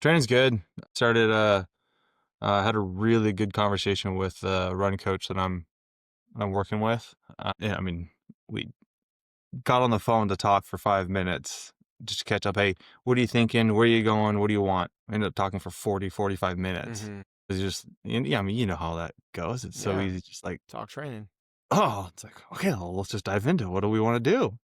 Training's good. Started had a really good conversation with the run coach that I'm working with. Yeah, I mean, we got on the phone to talk for 5 minutes just to catch up. Hey, what are you thinking? Where are you going? What do you want? We ended up talking for 45 minutes. Mhm. It's just, yeah, I mean, you know how that goes. It's so Yeah, easy. Just like, talk training. oh, it's like, okay, well, let's just dive into it. What do we want to do?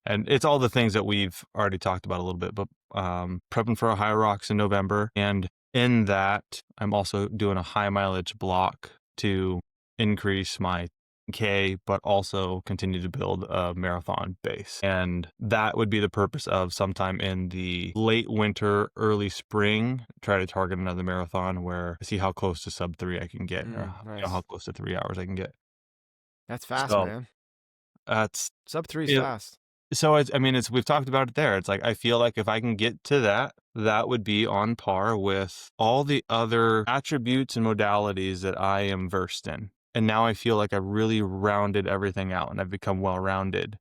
And it's all the things that we've already talked about a little bit, but prepping for a high rocks in November. And in that, I'm also doing a high mileage block to increase my K, but also continue to build a marathon base. And that would be the purpose of sometime in the late winter, early spring, try to target another marathon where I see how close to sub 3 I can get, or how Nice. close to 3 hours I can get. That's fast, So man. that's Sub 3 is it. fast. So it's, I mean, it's, we've talked about it there. It's like, I feel like if I can get to that, that would be on par with all the other attributes and modalities that I am versed in. And now I feel like I've really rounded everything out and I've become well-rounded.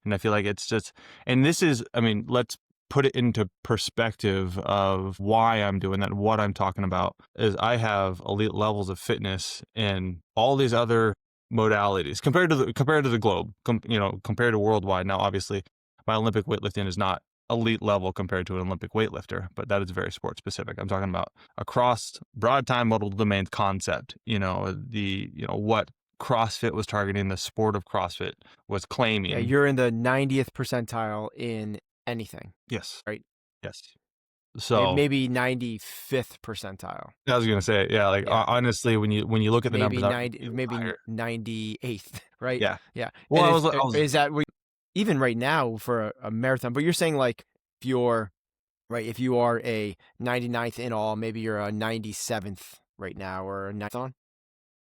And I feel like it's just, and this is, I mean, let's put it into perspective of why I'm doing that. What I'm talking about is I have elite levels of fitness in all these other modalities compared to the globe, compared to worldwide. Now, obviously, my Olympic weightlifting is not elite level compared to an Olympic weightlifter, but that is very sport specific. I'm talking about across broad time modal domains concept. What CrossFit was targeting, the sport of CrossFit was Yeah, claiming. you're in the 90th percentile in anything, Yes, right? yes. So Maybe 95th percentile. I was gonna say, yeah, like Yeah. honestly, when you look at the Maybe numbers, maybe higher. 98th, right? Yeah. Yeah. Well, And I if was, I was, is that what even right now for a marathon, but you're saying like if you're right, if you are a 99th in all, maybe you're a 97th right now or a marathon?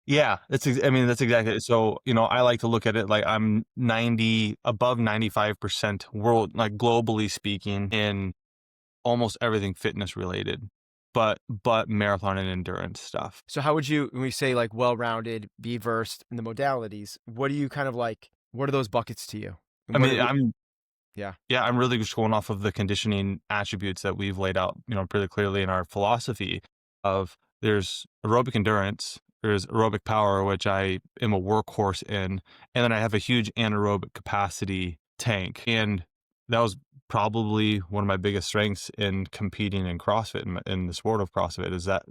yeah, I mean, that's exactly it. So, I like to look at it like I'm above 95% world, like globally speaking, in almost everything fitness related, but marathon and endurance stuff. So how would you, when we say like well-rounded, be versed in the modalities, what do you kind of like, what are those buckets to you? I And mean, yeah. yeah, I'm really just going off of the conditioning attributes that we've laid out, pretty clearly in our philosophy of there's aerobic endurance, there's aerobic power, which I am a workhorse in, and then I have a huge anaerobic capacity tank. And that was probably one of my biggest strengths in competing in CrossFit, in the sport of CrossFit, is that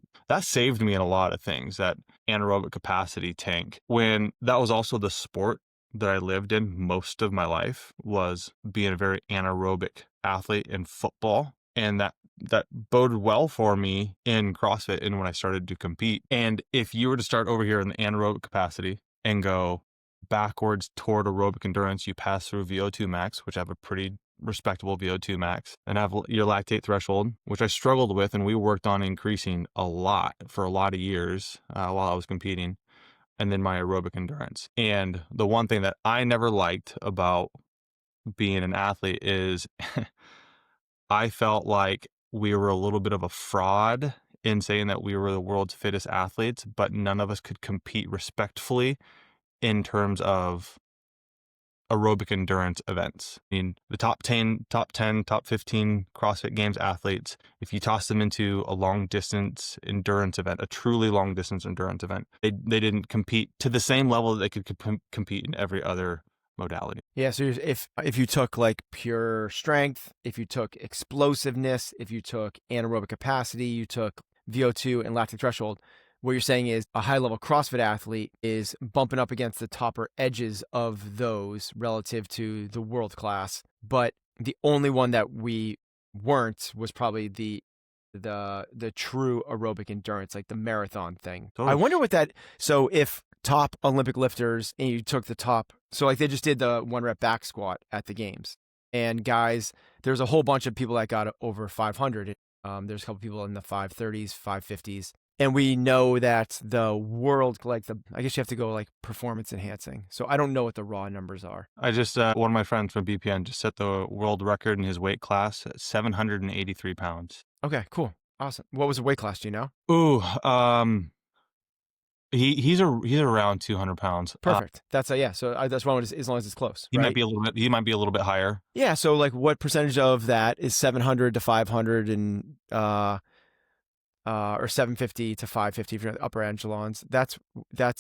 saved me in a lot of things, that anaerobic capacity tank. When that was also the sport that I lived in most of my life, was being a very anaerobic athlete in football. And that boded well for me in CrossFit and when I started to compete. And if you were to start over here in the anaerobic capacity and go backwards toward aerobic endurance, you pass through VO2 max, which I have a pretty respectable VO2 max, and have your lactate threshold, which I struggled with, and we worked on increasing a lot for a lot of years while I was competing, and then my aerobic endurance. And the one thing that I never liked about being an athlete is I felt like we were a little bit of a fraud in saying that we were the world's fittest athletes, but none of us could compete respectfully in terms of aerobic endurance events. I mean, the top 10, top 15 CrossFit Games athletes, if you toss them into a long distance endurance event, a truly long distance endurance event, they didn't compete to the same level that they could compete in every other modality. Yeah, so if you took like pure strength, if you took explosiveness, if you took anaerobic capacity, you took VO2 and lactic threshold, what you're saying is a high level CrossFit athlete is bumping up against the topper edges of those relative to the world class. But the only one that we weren't was probably the true aerobic endurance, like the marathon thing. I Totally. wonder what that, so if top Olympic lifters and you took the top, so like they just did the 1 rep back squat at the games, and guys, there's a whole bunch of people that got over 500. There's a couple people in the 530s, 550s. And we know that the world, like I guess you have to go like performance enhancing. So I don't know what the raw numbers are. I just, one of my friends from BPN just set the world record in his weight class at 783 pounds. Okay, cool. Awesome. What was the weight class? Do you know? Ooh, He's around 200 pounds. Perfect. That's a yeah. So that's why as long as it's close, right? He might be a little bit higher. Yeah. So like, what percentage of that is 700 to 500 and or 750 to 550 for the upper echelons? That's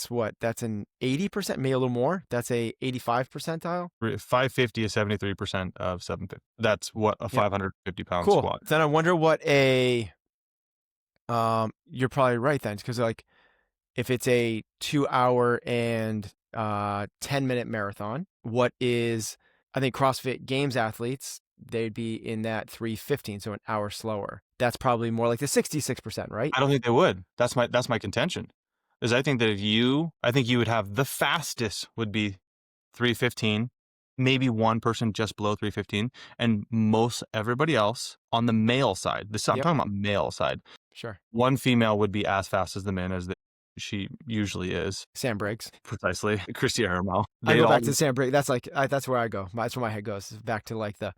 what that's an 80%, maybe a little more. That's a 85 percentile. 550 is 73% of 750. That's what a Yeah. 550-pound Cool. squat. Then I wonder what a you're probably right then, because like if it's a 2 hour and 10-minute marathon, what is, I think CrossFit Games athletes, they'd be in that 3:15, so an hour slower. That's probably more like the 66%, right? I don't think they would. That's my contention. Is I think that I think you would have the fastest would be 3:15, maybe one person just below 3:15, and most everybody else on the male side. I'm Yep, talking about male side. sure. One female would be as fast as the men she usually is. Sam Briggs. Precisely. Christy Aramel. I They'd go all, back to Sam Briggs. That's like that's where I go. That's where my head goes. Back to like the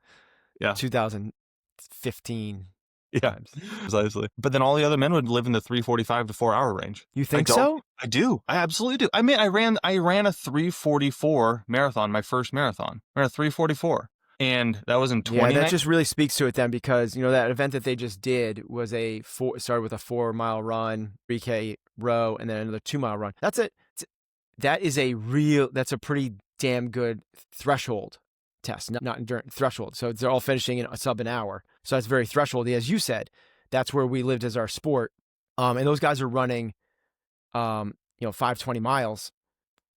yeah. 2015 Yeah, times. precisely. But then all the other men would live in the 3:45 to 4 hour range. You think so? I do. I absolutely do. I mean, I ran a 3:44 marathon, my first marathon. I ran a 3:44. And that was in Yeah, 29. that just really speaks to it then, because you know that event that they just did was started with a 4 mile run, 3K row, and then another 2 mile run. That's a pretty damn good threshold test, not endurance threshold. So they're all finishing in a sub an hour. So that's very thresholdy, as you said. That's where we lived as our sport. And those guys are running, 520 miles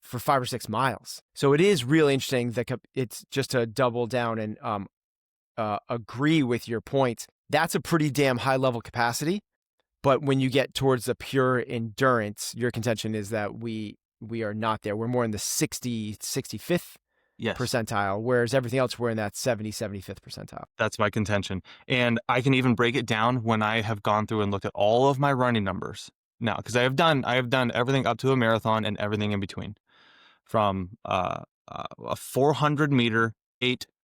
for 5 or 6 miles. So it is really interesting that it's just to double down and agree with your point. That's a pretty damn high level capacity. But when you get towards the pure endurance, your contention is that we are not there. We're more in the 65th Yes. percentile, whereas everything else we're in that 75th percentile. That's my contention. And I can even break it down when I have gone through and looked at all of my running numbers now, because I have done everything up to a marathon and everything in between, from a 400-meter,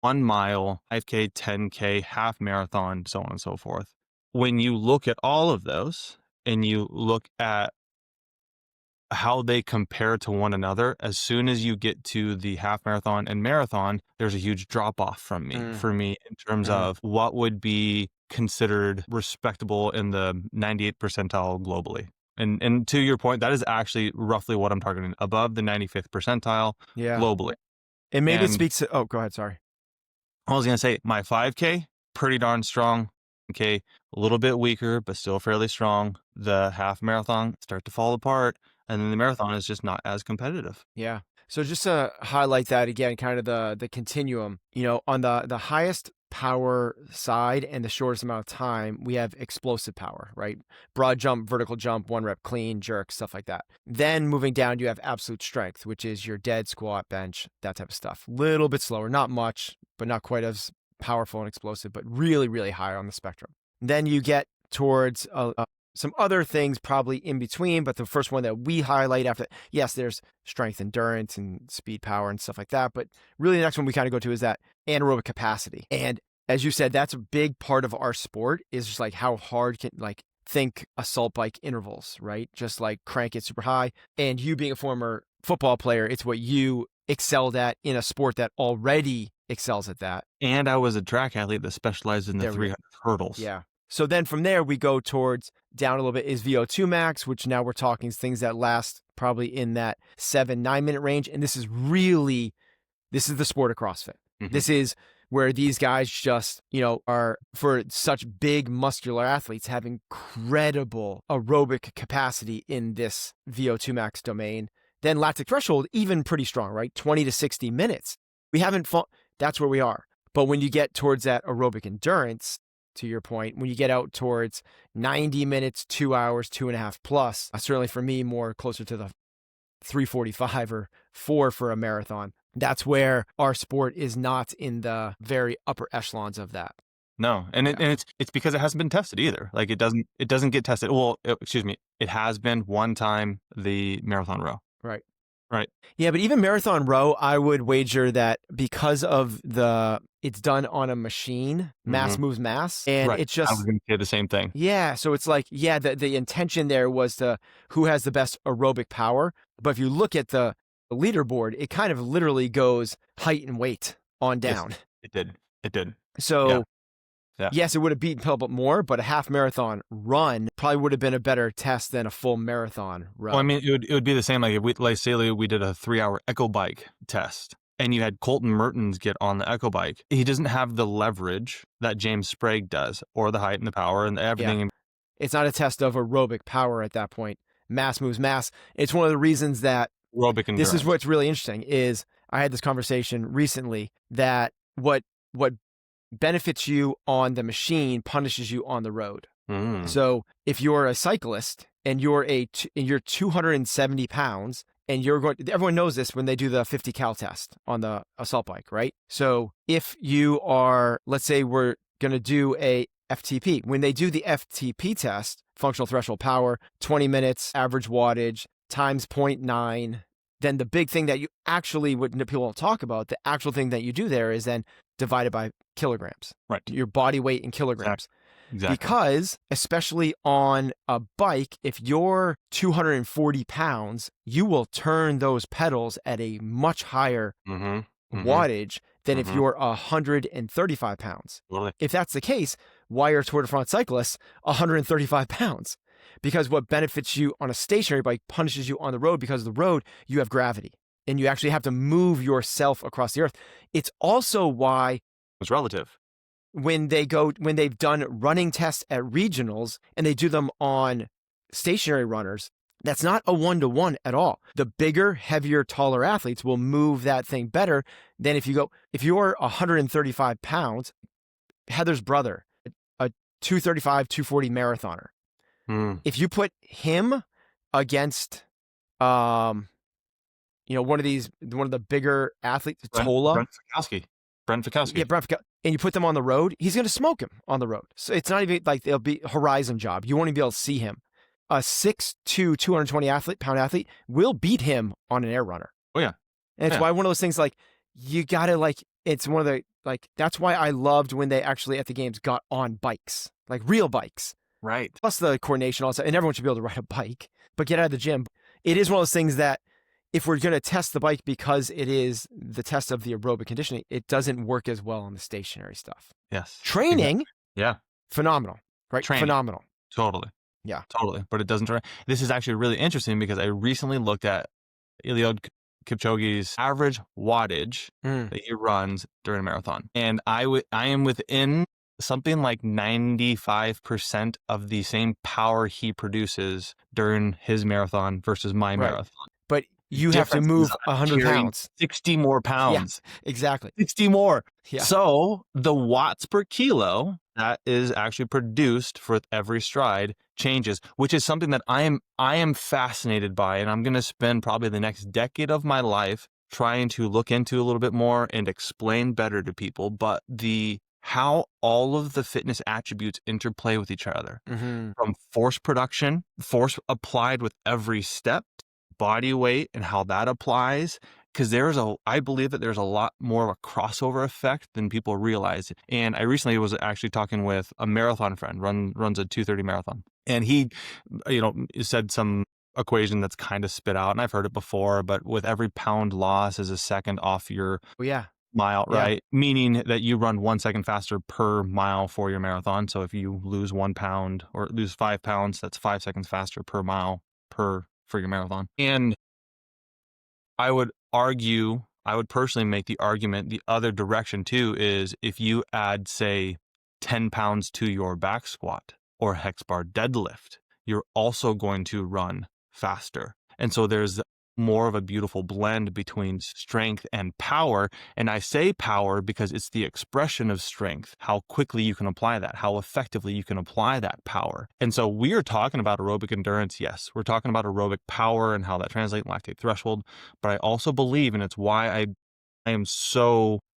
1 mile, 5K, 10K, half marathon, so on and so forth. When you look at all of those and you look at how they compare to one another, as soon as you get to the half marathon and marathon, there's a huge drop off for me in terms of what would be considered respectable in the 98th percentile globally. And to your point, that is actually roughly what I'm targeting, above the 95th percentile globally. And maybe it speaks to, oh, go ahead, sorry. I was going to say my 5K, pretty darn strong. Okay, a little bit weaker, but still fairly strong. The half marathon start to fall apart, and then the marathon is just not as competitive. Yeah. So just to highlight that again, kind of the continuum, on the highest power side and the shortest amount of time, we have explosive power, right? Broad jump, vertical jump, 1 rep clean, jerk, stuff like that. Then moving down, you have absolute strength, which is your dead, squat, bench, that type of stuff. Little bit slower, not much, but not quite as powerful and explosive, but really, really high on the spectrum. Then you get towards some other things probably in between, but the first one that we highlight after, yes, there's strength, endurance, and speed, power, and stuff like that. But really the next one we kind of go to is that anaerobic capacity. And as you said, that's a big part of our sport, is just like how hard can, like, think assault bike intervals, right? Just like crank it super high. And you being a former football player, it's what you excelled at in a sport that already excels at that. And I was a track athlete that specialized in the 300 hurdles. Yeah. So then from there, we go towards down a little bit is VO2 max, which now we're talking things that last probably in that 7-9 minute range. And this is the sport of CrossFit. Mm-hmm. This is where these guys just, are, for such big muscular athletes, have incredible aerobic capacity in this VO2 max domain. Then lactic threshold, even pretty strong, right? 20 to 60 minutes. We haven't that's where we are. But when you get towards that aerobic endurance, to your point, when you get out towards 90 minutes, 2 hours, 2.5 plus, certainly for me, more closer to the 3:45 or 4 for a marathon. That's where our sport is not in the very upper echelons of that. No, and it's because it hasn't been tested either. Like it doesn't get tested. Well, excuse me, it has been one time, the marathon row. Right. Right. Yeah, but even marathon row, I would wager that because of it's done on a machine, mass Hmm. moves mass, and Right. it's I was just going to say the same thing. yeah. So it's like yeah, the intention there was to who has the best aerobic power. But if you look at the leaderboard, it kind of literally goes height and weight on Yes, down. it did. It did. Yeah. So Yeah. yes, it would have beaten Pebble more, but a half marathon run probably would have been a better test than a full marathon Well, I row. mean, it would be the same. Like if we, like say we did a 3 hour echo bike test and you had Colton Mertens get on the echo bike. He doesn't have the leverage that James Sprague does, or the height and the power and Yeah. everything. It's not a test of aerobic power at that point. Mass moves mass. It's one of the reasons that Aerobic this is endurance. what's really interesting is I had this conversation recently that what benefits you on the machine punishes you on the road. Mm. So if you're a cyclist and you're 270 pounds and you're going, everyone knows this when they do the 50 cal test on the assault bike, right? So if you are, let's say we're going to do a FTP, when they do the FTP test, functional threshold power, 20 minutes, average wattage times 0.9, then the big thing that you actually, what people don't talk about, the actual thing that you do there is then divided by kilograms, Right. your body weight in kilograms. Exactly. Because, especially on a bike, if you're 240 pounds, you will turn those pedals at a much higher Mm-hmm. Mm-hmm. wattage than if Mhm. you're 135 pounds. Totally. If that's the case, why are Tour de France cyclists 135 pounds? Because what benefits you on a stationary bike punishes you on the road, because the road, you have gravity and you actually have to move yourself across the earth. It's also why It's relative. when they've done running tests at regionals and they do them on stationary runners, that's not a 1-to-1 at all. The bigger, heavier, taller athletes will move that thing better than if you're 135 pounds, Heather's brother, a 235, 240 marathoner. Mm. If you put him against, one of the bigger athletes, Tola, Brent Fikowski. Brent Fikowski. yeah, and you put them on the road, he's going to smoke him on the road. So it's not even like they'll be horizon job. You won't even be able to see him. A 6'2", 220 pound athlete will beat him on an air runner. Oh yeah. And it's Yeah. why one of those things like you got to it's one of the that's why I loved when they actually at the games got on bikes, like real bikes. Right. Plus the coordination also, and everyone should be able to ride a bike, but get out of the gym. It is one of those things that if we're going to test the bike because it is the test of the aerobic conditioning, it doesn't work as well on the stationary stuff. Yes. Training, Exactly. Yeah. phenomenal, right? Training. Phenomenal. Totally. Yeah. Totally. But it doesn't turn. This is actually really interesting because I recently looked at Eliud Kipchoge's average wattage that he runs during a marathon, and I am within something like 95% of the same power he produces during his marathon versus my Right. marathon. But you have to Difference is move I'm 100 carrying pounds. 60 more pounds. Exactly. 60 more. Yeah. So the watts per kilo that is actually produced for every stride changes, which is something that I am fascinated by, and I'm going to spend probably the next decade of my life trying to look into a little bit more and explain better to people. But how all of the fitness attributes interplay with each other, from force production, force applied with every step, body weight and how that applies, because I believe that there's a lot more of a crossover effect than people realize. And I recently was actually talking with a marathon friend, runs a 2:30 marathon, and he said some equation that's kind of spit out, and I've heard it before, but with every pound loss is a second off your mile, right? Meaning that you run 1 second faster per mile for your marathon. So if you lose 1 pound or lose 5 pounds, that's 5 seconds faster per mile for your marathon. And I would personally make the argument the other direction too, is if you add, say, 10 pounds to your back squat or hex bar deadlift, you're also going to run faster. And so there's more of a beautiful blend between strength and power. And I say power because it's the expression of strength, how quickly you can apply that, how effectively you can apply that power. And so we are talking about aerobic endurance. Yes, we're talking about aerobic power and how that translates in lactate threshold. But I also believe, and it's why I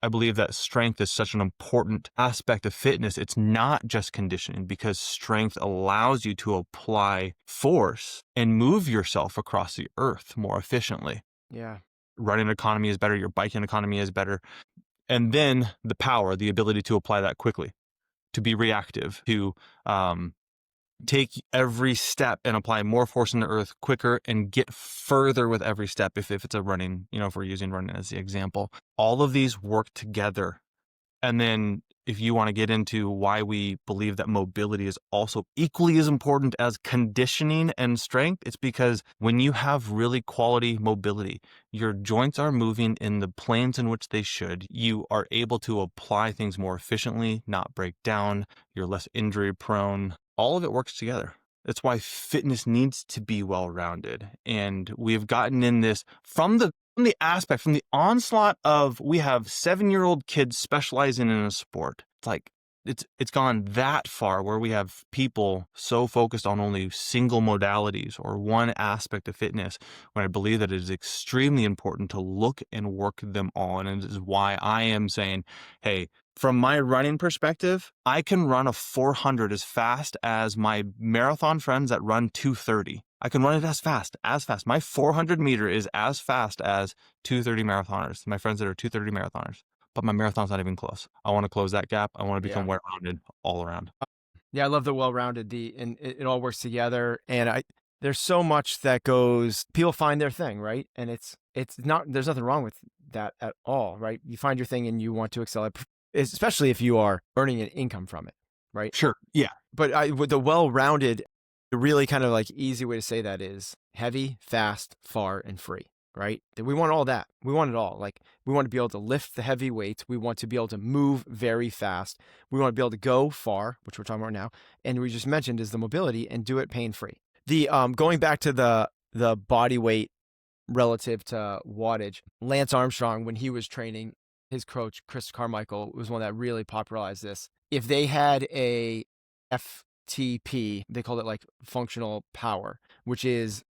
believe that strength is such an important aspect of fitness. It's not just conditioning, because strength allows you to apply force and move yourself across the earth more efficiently. Yeah. Running economy is better, your biking economy is better. And then the power, the ability to apply that quickly, to be reactive, to take every step and apply more force in the earth quicker and get further with every step. If it's a running, if we're using running as the example, all of these work together. And then if you want to get into why we believe that mobility is also equally as important as conditioning and strength, it's because when you have really quality mobility, your joints are moving in the planes in which they should. You are able to apply things more efficiently, not break down. You're less injury prone. All of it works together. That's why fitness needs to be well-rounded. And we've gotten in this from the onslaught of, we have 7-year-old kids specializing in a sport. It's like, it's gone that far where we have people so focused on only single modalities or one aspect of fitness, when I believe that it is extremely important to look and work them all. And it is why I am saying, hey, from my running perspective, I can run a 400 as fast as my marathon friends that run 230. I can run it as fast. My 400 meter is as fast as 230 marathoners, my friends that are 230 marathoners. But my marathon's not even close. I want to close that gap. I want to become Yeah. well-rounded all around. Yeah, I love the well-rounded, and it all works together. And there's so much that goes. People find their thing, right? And it's not. There's nothing wrong with that at all, right? You find your thing and you want to excel at, especially if you are earning an income from it, right? Sure. Yeah. But with the well-rounded, the really kind of like easy way to say that is heavy, fast, far, and free, right? We want all that. We want it all. Like, we want to be able to lift the heavy weights. We want to be able to move very fast. We want to be able to go far, which we're talking about now. And we just mentioned is the mobility, and do it pain-free. The going back to the body weight relative to wattage, Lance Armstrong, when he was training, his coach Chris Carmichael was one that really popularized this. If they had a FTP, they called it like functional power, which is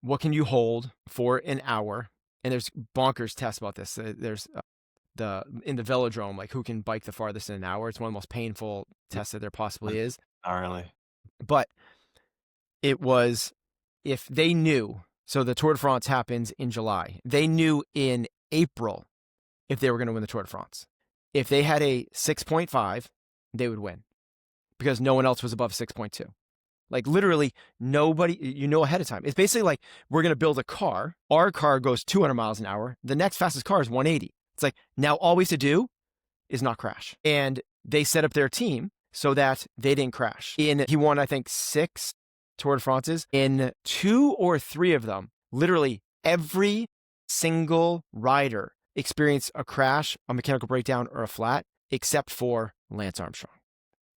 what can you hold for an hour? And there's bonkers tests about this. There's in the velodrome, like who can bike the farthest in an hour. It's one of the most painful tests that there possibly is. Not really. But it was, if they knew, so the Tour de France happens in July. They knew in April if they were going to win the Tour de France. If they had a 6.5, they would win, because no one else was above 6.2. Like, literally nobody, ahead of time. It's basically like, we're going to build a car. Our car goes 200 miles an hour. The next fastest car is 180. It's like, now all we have to do is not crash. And they set up their team so that they didn't crash. He won, I think, 6 Tour de France's. In 2 or 3 of them, literally every single rider experienced a crash, a mechanical breakdown, or a flat, except for Lance Armstrong.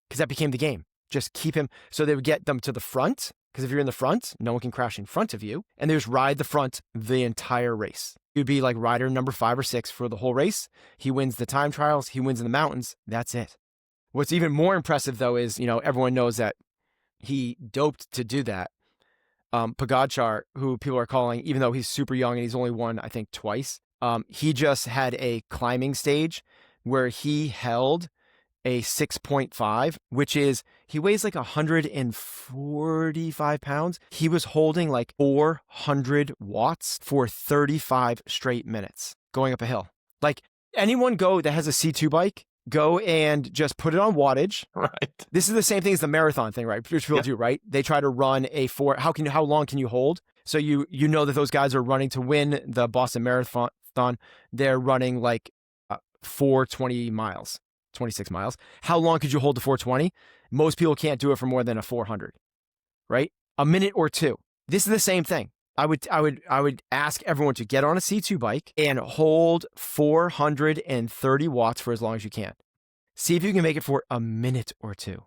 Because that became the game. Just keep him. So they would get them to the front, because if you're in the front, no one can crash in front of you. And they just ride the front the entire race. You'd be like rider number 5 or 6 for the whole race. He wins the time trials. He wins in the mountains. That's it. What's even more impressive, though, is, everyone knows that he doped to do that. Pogacar, who people are calling, even though he's super young and he's only won, I think, twice, he just had a climbing stage where he held a 6.5, which is, he weighs like 145 pounds. He was holding like 400 watts for 35 straight minutes going up a hill. Like, anyone that has a C2 bike, go and just put it on wattage. Right. This is the same thing as the marathon thing, right? Which people do, right? They try to run a 4. How long can you hold? So you know that those guys are running to win the Boston Marathon. They're running like 420 miles. 26 miles. How long could you hold the 420? Most people can't do it for more than a 400, right? A minute or 2. This is the same thing. I would ask everyone to get on a C2 bike and hold 430 watts for as long as you can. See if you can make it for a minute or 2.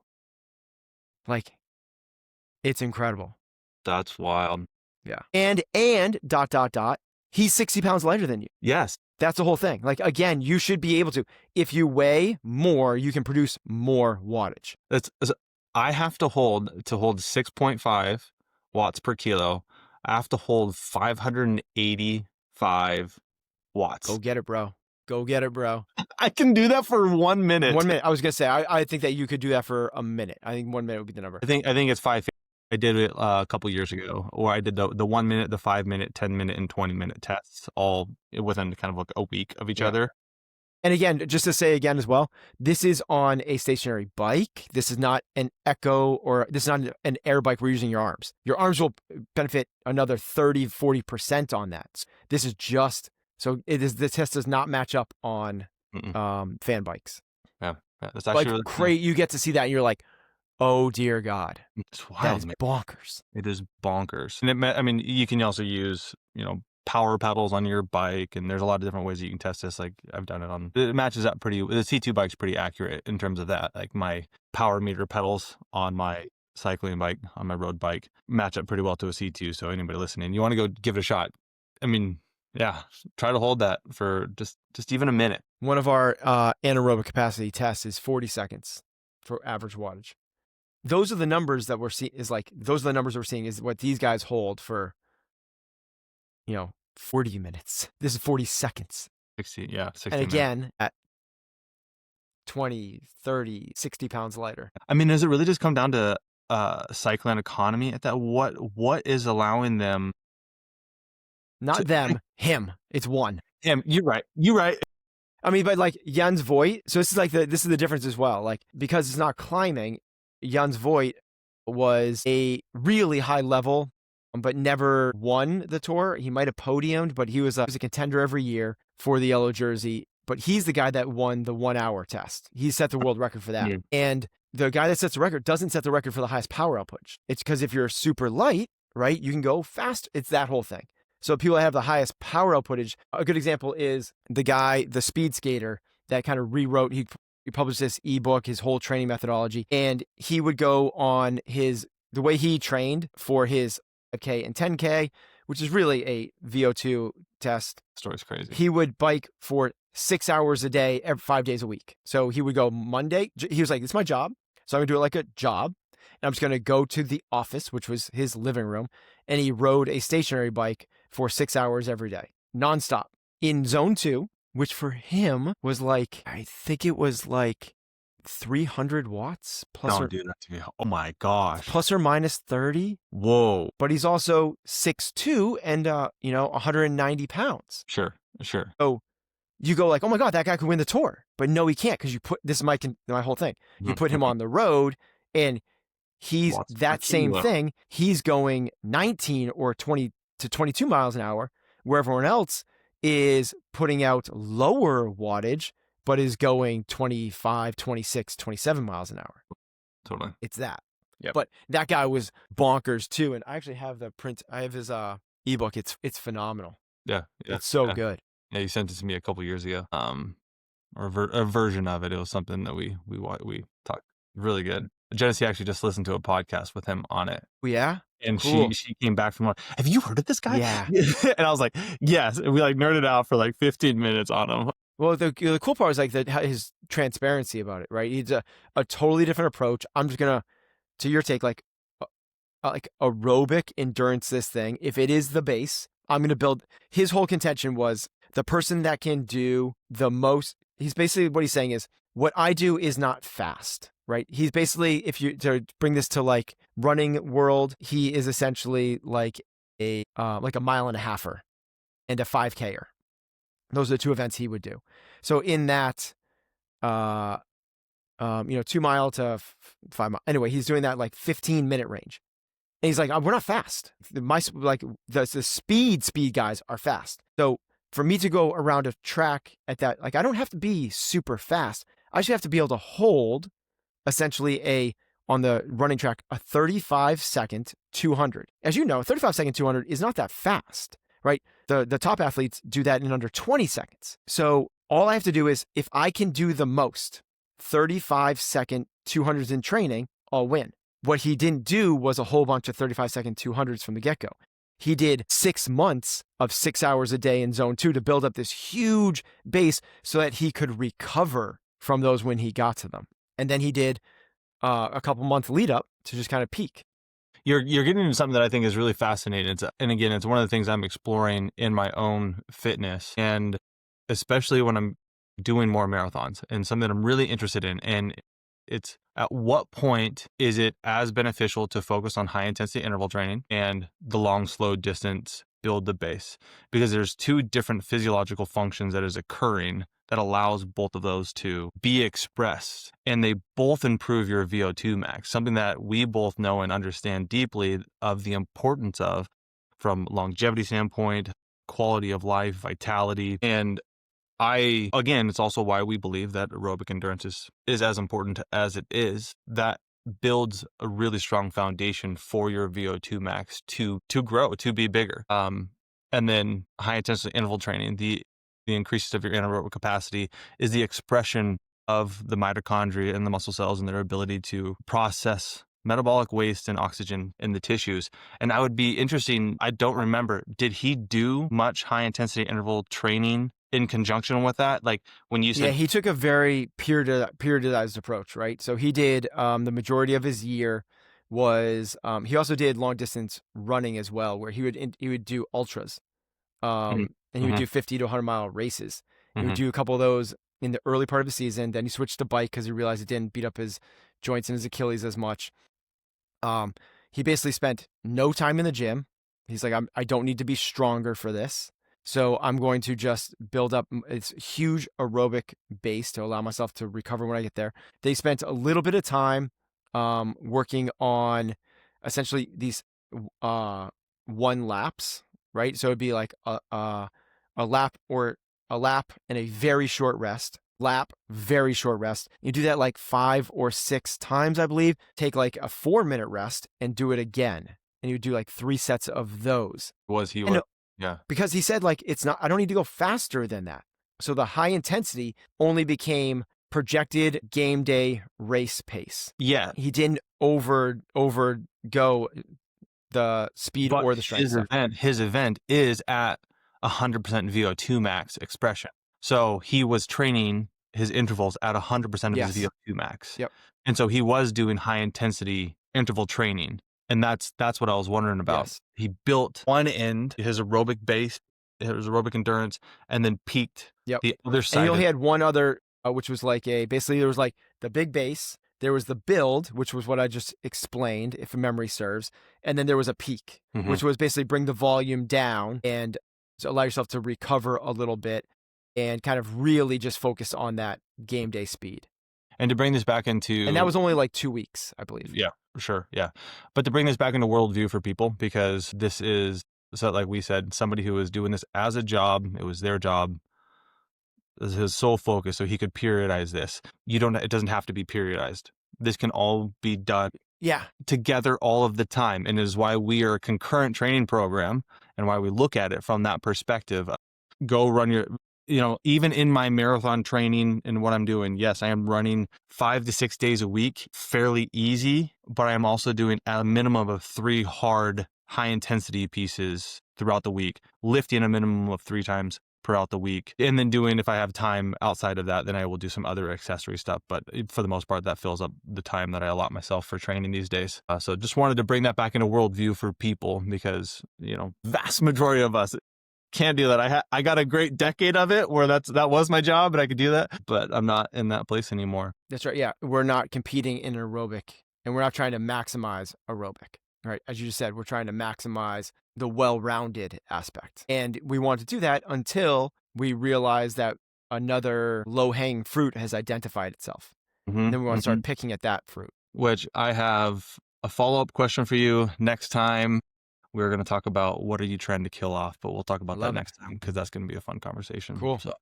Like, it's incredible. That's wild. Yeah. And he's 60 pounds lighter than you. Yes. That's the whole thing. Like, again, you should be able to. If you weigh more, you can produce more wattage. I have to hold 6.5 watts per kilo. I have to hold 585 watts. Go get it, bro. I can do that for 1 minute. 1 minute. I was going to say, I think that you could do that for a minute. I think 1 minute would be the number. I think it's 550. I did it a couple years ago, or I did the 1 minute, the 5 minute, 10 minute, and 20 minute tests all within kind of like a week of each Yeah. other. And again, just to say again as well, this is on a stationary bike. This is not an echo, or this is not an air bike where you're using your arms. Your arms will benefit another 30, 40% on that. This is just, so it is, the test does not match up on Mm-mm. fan bikes. Yeah, yeah, that's actually Like, really funny. great, you get to see that and you're like, oh dear God, It's that wild, is man. bonkers. It is bonkers. And I mean, you can also use, power pedals on your bike, and there's a lot of different ways that you can test this. Like I've done it on, it matches up pretty, the C2 bike's pretty accurate in terms of that. Like my power meter pedals on my cycling bike, on my road bike, match up pretty well to a C2. So anybody listening, you want to go give it a shot. I mean, yeah, try to hold that for just even a minute. One of our anaerobic capacity tests is 40 seconds for average wattage. Those are the numbers that we're seeing, those are the numbers we're seeing is what these guys hold for, 40 minutes. This is 40 seconds. 60, yeah, And 60 minutes. again, at 20, 30, 60 pounds lighter. I mean, does it really just come down to cycling economy at that? What is allowing them Not to them, him. It's one. him? You're right. You're right. I mean, but like Jens Voigt, so this is the difference as well. Like, because it's not climbing, Jens Voigt was a really high level, but never won the tour. He might have podiumed, but he was a contender every year for the yellow jersey. But he's the guy that won the 1 hour test. He set the world record for that. Yeah. And the guy that sets the record doesn't set the record for the highest power output. It's because if you're super light, right, you can go fast. It's that whole thing. So people that have the highest power outputage, a good example is the guy, the speed skater that kind of rewrote, he published this ebook, his whole training methodology, and he would go on the way he trained for his 5K and 10K, which is really a VO2 test. Story's crazy. He would bike for 6 hours a day, 5 days a week. So he would go Monday. He was like, it's my job. So I'm gonna do it like a job. And I'm just gonna go to the office, which was his living room. And he rode a stationary bike for 6 hours every day, nonstop in zone 2, which for him was like, I think it was like 300 watts Don't do that to me. Oh my gosh. plus or minus 30. Whoa. But he's also 6'2" and 190 pounds. Sure. So you go like, oh my God, that guy could win the tour. But no, he can't, because this is my whole thing. You put him on the road and he's Watts per that same kilo. thing. He's going 19 or 20 to 22 miles an hour, where everyone else is putting out lower wattage, but is going 25, 26, 27 miles an hour. Totally. It's that. Yep. But that guy was bonkers too. And I actually have I have his ebook. It's phenomenal. Yeah. It's so yeah. good. Yeah, you sent it to me a couple years ago. Or a version of it. It was something that we talked. Really good. Genesee actually just listened to a podcast with him on it. Oh, yeah. And Cool. she came back from like, have you heard of this guy? Yeah. And I was like, yes. And we like nerded out for like 15 minutes on him. Well, the cool part is like his transparency about it, right? He's a totally different approach. I'm just gonna, to your take, like aerobic endurance, this thing. If it is the base, I'm gonna build. His whole contention was the person that can do the most. He's basically, what he's saying is, what I do is not fast, right? He's basically, if you to bring this to like running world, he is essentially like a mile and a halfer and a 5Ker. Those are the two events he would do. So in that, 2 mile to 5 mile. Anyway, he's doing that like 15-minute range. And he's like, we're not fast. The speed guys are fast. So for me to go around a track at that, like, I don't have to be super fast. I should have to be able to hold essentially on the running track, a 35-second 200. As you know, 35-second 200 is not that fast, right? The top athletes do that in under 20 seconds. So all I have to do is, if I can do the most 35-second 200s in training, I'll win. What he didn't do was a whole bunch of 35-second 200s from the get-go. He did 6 months of 6 hours a day in zone 2 to build up this huge base so that he could recover from those when he got to them. And then he did a couple month lead up to just kind of peak. You're getting into something that I think is really fascinating. And again, it's one of the things I'm exploring in my own fitness, and especially when I'm doing more marathons, and something I'm really interested in. And It's at what point is it as beneficial to focus on high intensity interval training and the long, slow distance build the base? Because there's two different physiological functions that is occurring that allows both of those to be expressed. And they both improve your VO2 max, something that we both know and understand deeply of the importance of from longevity standpoint, quality of life, vitality. And again, it's also why we believe that aerobic endurance is as important as it is. That builds a really strong foundation for your VO2 max to grow, to be bigger. And then high intensity interval training, the increases of your anaerobic capacity is the expression of the mitochondria and the muscle cells and their ability to process metabolic waste and oxygen in the tissues. And I would be interesting, I don't remember, did he do much high intensity interval training in conjunction with that? Like when you Yeah, said, he took a very periodized approach, right? So he did the majority of his year was he also did long distance running as well, where he would do ultras, mhm, and he would mhm, do 50 to 100-mile races. He would mhm, do a couple of those in the early part of the season. Then he switched to bike because he realized it didn't beat up his joints and his Achilles as much. Um, he basically spent no time in the gym. He's like, I don't need to be stronger for this. So I'm going to just build up its huge aerobic base to allow myself to recover when I get there. They spent a little bit of time working on essentially these uh, one laps, right? So it'd be like a lap or a lap and a very short rest. Lap, very short rest. You do that like 5 or 6 times, I believe. Take like a 4-minute rest and do it again. And you do like 3 sets of those. was he And was, yeah. because he said like it's not I don't need to go faster than that. So the high intensity only became projected game day race pace. Yeah. He didn't over go the speed But or the strength stuff. his event is at 100% VO2 max expression. So he was training his intervals at 100% of his Yes. VO2 max. Yep. And so he was doing high intensity interval training. And that's what I was wondering about. Yes. He built one end, his aerobic base, his aerobic endurance, and then peaked Yep. the other And he side of only had one other, which was like basically there was like the big base, there was the build, which was what I just explained, if memory serves, and then there was a peak, Mhm. which was basically bring the volume down and to allow yourself to recover a little bit and kind of really just focus on that game day speed. And to bring this back And that into was only like 2 weeks, I believe. yeah, for sure. Yeah. But to bring this back into worldview for people, because this is, so like we said, somebody who was doing this as a job, it was their job, this is his sole focus, so he could periodize this. It doesn't have to be periodized. This can all be done Yeah. together all of the time. And is why we are a concurrent training program and why we look at it from that perspective. Go run your, even in my marathon training and what I'm doing, yes, I am running 5 to 6 days a week, fairly easy, but I am also doing a minimum of 3 hard, high intensity pieces throughout the week, lifting a minimum of 3 times throughout the week. And then doing, if I have time outside of that, then I will do some other accessory stuff. But for the most part, that fills up the time that I allot myself for training these days. So just wanted to bring that back into worldview for people because, vast majority of us can't do that. I got a great decade of it where that was my job and I could do that, but I'm not in that place anymore. That's right. Yeah. We're not competing in aerobic and we're not trying to maximize aerobic, right? As you just said, we're trying to maximize the well-rounded aspect. And we want to do that until we realize that another low-hanging fruit has identified itself. And then we want to Hmm. start picking at that fruit. Which I have a follow-up question for you next time. We're going to talk about what are you trying to kill off, but we'll talk I about that love it. next time because that's going to be a fun conversation. Cool. So,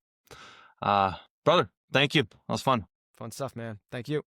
brother, thank you. That was fun. Fun stuff, man. Thank you.